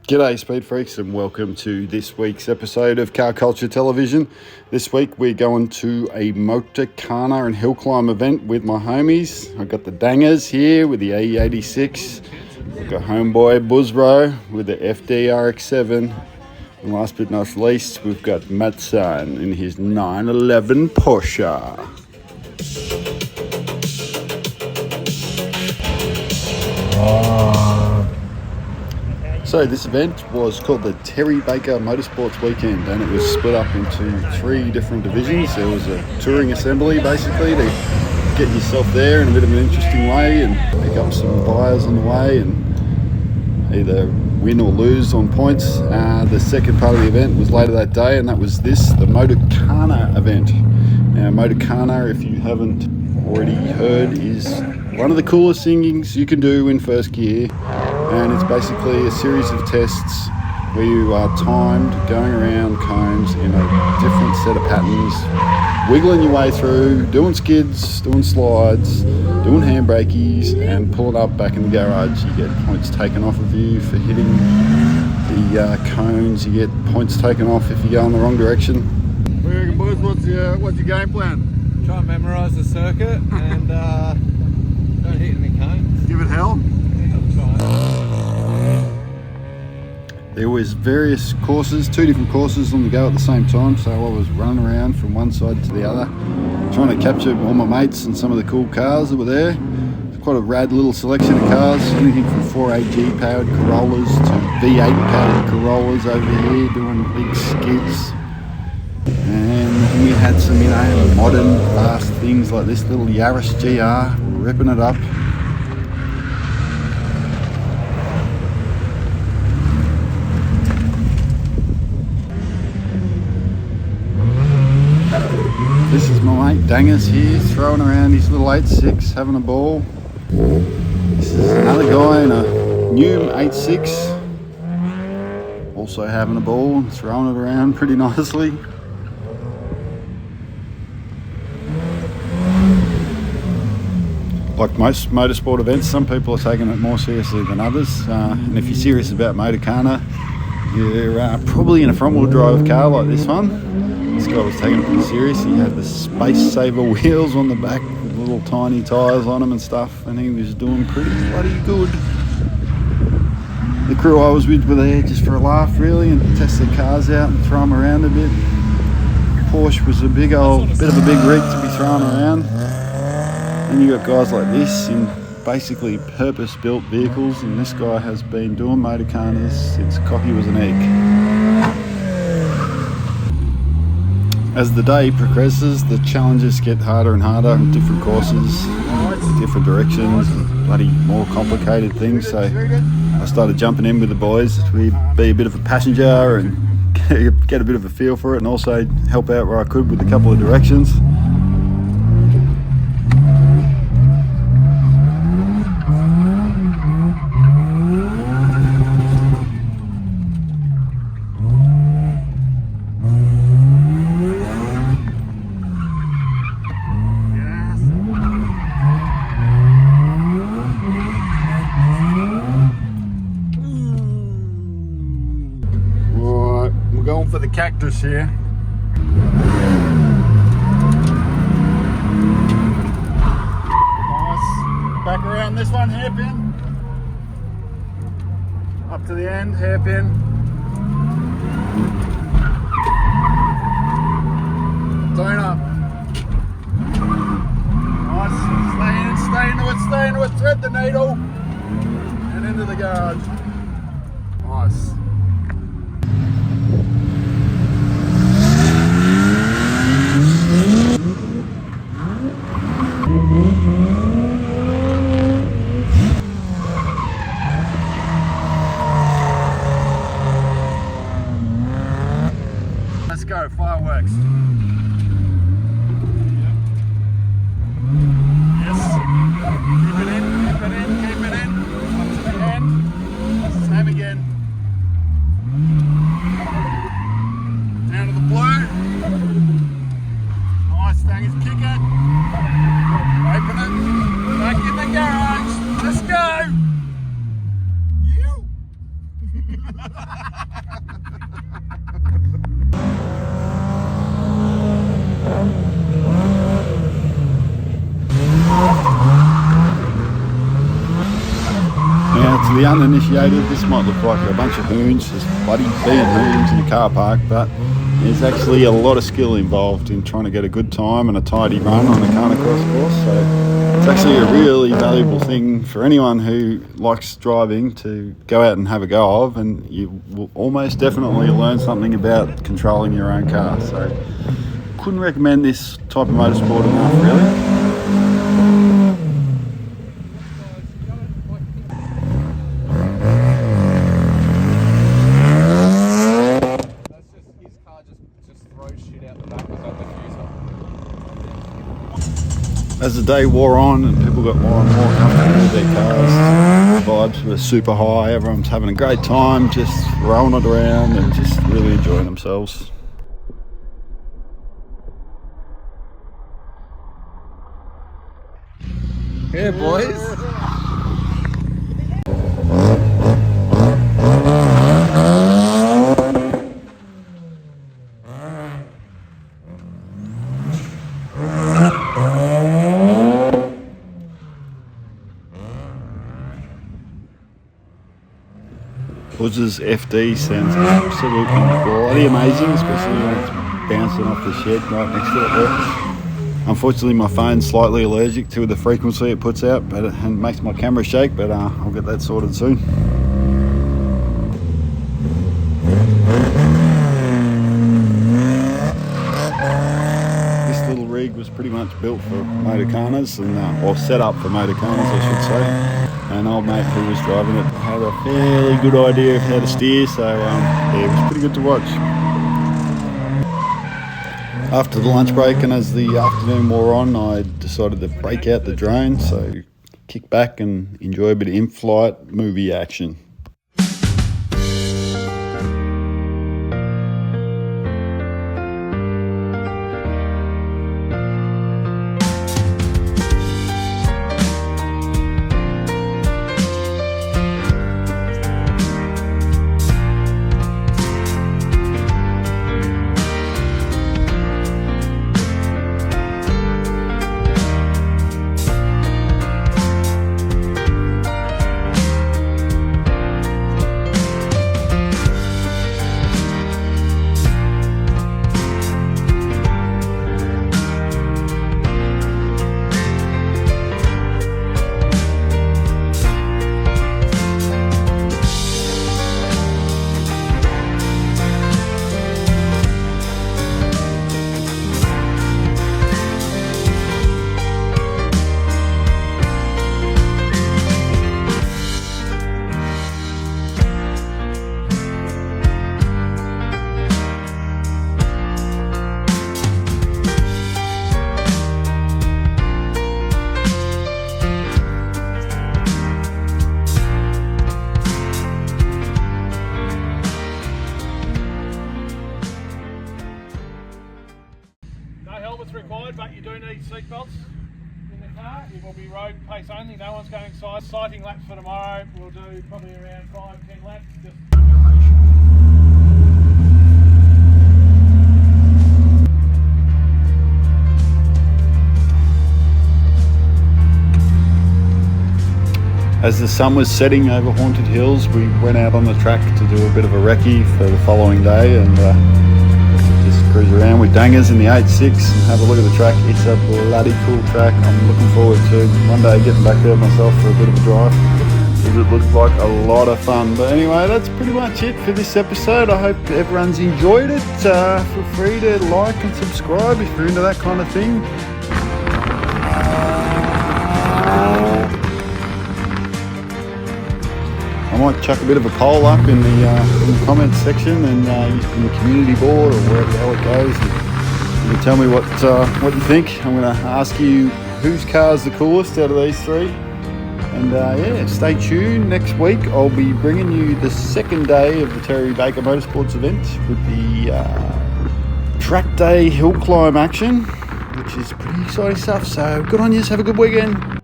G'day Speed Freaks and welcome to this week's episode of Car Culture Television. This week we're going to a Motorkhana and hill climb event with my homies. I've got the Dangers here with the AE86. We've got homeboy Buzzro with the FD RX7. And last but not least, we've got Matsan in his 911 Porsche. So this event was called the Terry Baker Motorsports Weekend, and it was split up into 3 different divisions. There was a touring assembly basically to get yourself there in a bit of an interesting way and pick up some buyers on the way and either win or lose on points. The second part of the event was later that day, and that was the Motorkhana event. Now Motorkhana, if you haven't already heard, is one of the coolest things you can do in first gear. And it's basically a series of tests where you are timed going around cones in a different set of patterns, wiggling your way through, doing skids, doing slides, doing handbrakies, and pulling up back in the garage. You get points taken off of you for hitting the cones. You get points taken off if you go in the wrong direction. What do you reckon, boys? What's your game plan? Try and memorise the circuit and don't hit any cones. Give it hell? I'm trying. There was various courses, 2 different courses on the go at the same time, so I was running around from one side to the other, trying to capture all my mates and some of the cool cars that were there. It's quite a rad little selection of cars, anything from 4AG powered Corollas to V8 powered Corollas over here doing big skids. And we had some, modern fast things like this little Yaris GR, ripping it up. This is my mate Dangers here, throwing around his little 8.6, having a ball. This is another guy in a new 8.6, also having a ball and throwing it around pretty nicely. Like most motorsport events, some people are taking it more seriously than others. And if you're serious about Motorkhana, you're probably in a front-wheel drive car like this one. This guy was taking it pretty serious. He had the Space Saver wheels on the back with little tiny tyres on them and stuff, and he was doing pretty bloody good. The crew I was with were there just for a laugh really, and test their cars out and throw them around a bit. Porsche was a bit of a big rig to be thrown around. And you got guys like this in basically purpose-built vehicles, and this guy has been doing Motorkhanas since cocky was an egg. As the day progresses, the challenges get harder and harder, different courses, different directions, bloody more complicated things. So I started jumping in with the boys to be a bit of a passenger and get a bit of a feel for it, and also help out where I could with a couple of directions. Going for the cactus here. Nice. Back around this one, hairpin. Up to the end, hairpin. Donut. Nice. Stay into it. Thread the needle. And into the garage. Nice. Let's go, fireworks. Yes. Keep it in. Up to the end. Same again. Down to the blue. Nice thing is kick it. Open it. Back in the garage. Let's go. You. Now, to the uninitiated, this might look like a bunch of hoons, just bloody being hoons in a car park, but there's actually a lot of skill involved in trying to get a good time and a tidy run on a carnicross course. So it's actually a really valuable thing for anyone who likes driving to go out and have a go of, and you will almost definitely learn something about controlling your own car. So couldn't recommend this type of motorsport enough, really. As the day wore on and people got more and more comfortable with their cars, the vibes were super high. Everyone's having a great time, just rolling it around and just really enjoying themselves. Yeah, boys. Buzz's FD sounds absolutely bloody amazing, especially when it's bouncing off the shed right next to it there. Unfortunately, my phone's slightly allergic to the frequency it puts out, but it makes my camera shake, but I'll get that sorted soon. This little rig was pretty much built for Motorkhanas, or set up for Motorkhanas, I should say. An old mate who was driving it had a fairly good idea of how to steer, so yeah, it was pretty good to watch. After the lunch break and as the afternoon wore on, I decided to break out the drone, so kick back and enjoy a bit of in-flight movie action. Required, but you do need seatbelts in the car. It will be road pace only, no one's going sighting laps for tomorrow. We'll do probably around 5-10 laps. As the sun was setting over Haunted Hills, we went out on the track to do a bit of a recce for the following day, and just cruise around with dangers in the 8.6 and have a look at the track. It's a bloody cool track. I'm looking forward to one day getting back there myself for a bit of a drive, because it looks like a lot of fun. But anyway, that's pretty much it for this episode. I hope everyone's enjoyed it. Feel free to like and subscribe if you're into that kind of thing. I might chuck a bit of a poll up in the comments section and in the community board or wherever the hell it goes. You can tell me what you think. I'm going to ask you whose car is the coolest out of these three. And yeah, stay tuned. Next week I'll be bringing you the second day of the Terry Baker Motorsports event with the track day hill climb action, which is pretty exciting stuff. So good on you. Have a good weekend.